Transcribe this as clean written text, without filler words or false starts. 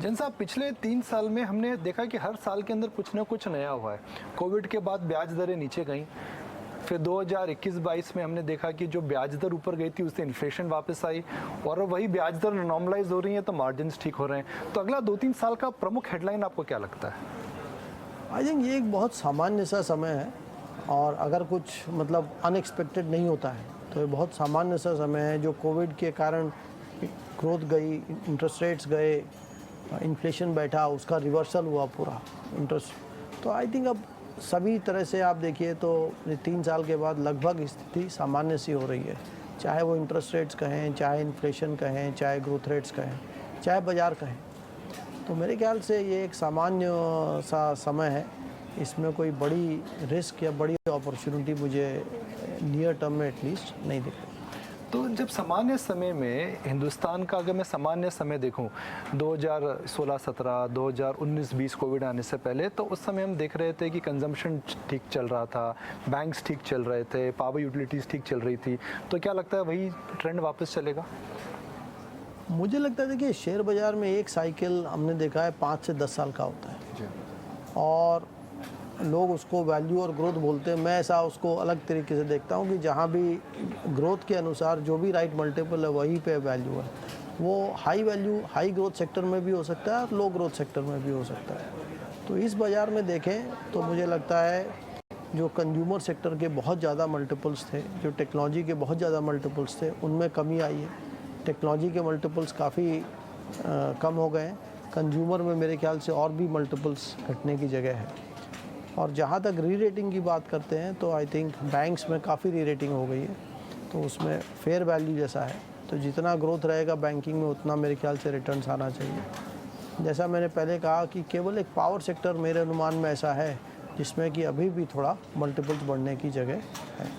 जैन साहब, पिछले 3 साल में हमने देखा कि हर साल के अंदर कुछ ना कुछ नया हुआ है। कोविड के बाद ब्याज दरें नीचे गईं, फिर 2021-22 में हमने देखा कि जो ब्याज दर ऊपर गई थी उससे इन्फ्लेशन वापस आई और वही ब्याज दर नॉर्मलाइज हो रही है तो मार्जिन्स ठीक हो रहे हैं। तो अगला 2-3 साल का प्रमुख हेडलाइन आपको क्या लगता है? आई थिंक ये एक बहुत सामान्य सा समय है और अगर कुछ मतलब अनएक्सपेक्टेड नहीं होता है तो ये बहुत सामान्य सा समय है। जो कोविड के कारण ग्रोथ गई, इंटरेस्ट रेट्स गए, इन्फ्लेशन बैठा, उसका रिवर्सल हुआ पूरा इंटरेस्ट। तो आई थिंक अब सभी तरह से आप देखिए तो 3 साल के बाद लगभग स्थिति सामान्य सी हो रही है। चाहे वो इंटरेस्ट रेट्स कहें, चाहे इन्फ्लेशन कहें, चाहे ग्रोथ रेट्स कहें, चाहे बाज़ार कहें। तो मेरे ख्याल से ये एक सामान्य सा समय है। इसमें कोई बड़ी रिस्क या बड़ी अपॉर्चुनिटी मुझे नियर टर्म में एटलीस्ट नहीं दिख रही। तो जब सामान्य समय में हिंदुस्तान का अगर मैं सामान्य समय देखूं 2016-17, 2019-20 कोविड आने से पहले, तो उस समय हम देख रहे थे कि कंजम्पशन ठीक चल रहा था, बैंक्स ठीक चल रहे थे, पावर यूटिलिटीज़ ठीक चल रही थी। तो क्या लगता है वही ट्रेंड वापस चलेगा? मुझे लगता है कि शेयर बाज़ार में एक साइकिल हमने देखा है 5 से 10 साल का होता है जी। और लोग उसको वैल्यू और ग्रोथ बोलते हैं। मैं ऐसा उसको अलग तरीके से देखता हूँ कि जहाँ भी ग्रोथ के अनुसार जो भी राइट मल्टीपल है वहीं पे वैल्यू है। वो high value high growth sector में भी हो सकता है और लो ग्रोथ सेक्टर में भी हो सकता है। तो इस बाज़ार में देखें तो मुझे लगता है जो कंज्यूमर सेक्टर के बहुत ज़्यादा मल्टीपल्स थे, जो टेक्नोलॉजी के बहुत ज़्यादा मल्टीपल्स थे, उनमें कमी आई है। टेक्नोलॉजी के मल्टीपल्स काफ़ी कम हो गए हैं। कंज्यूमर में मेरे ख्याल से और भी मल्टीपल्स घटने की जगह है। और जहाँ तक री रेटिंग की बात करते हैं तो आई थिंक बैंक्स में काफ़ी री रेटिंग हो गई है, तो उसमें फेयर वैल्यू जैसा है। तो जितना ग्रोथ रहेगा बैंकिंग में उतना मेरे ख्याल से रिटर्न्स आना चाहिए। जैसा मैंने पहले कहा कि केवल एक पावर सेक्टर मेरे अनुमान में ऐसा है जिसमें कि अभी भी थोड़ा मल्टीपल्स बढ़ने की जगह है।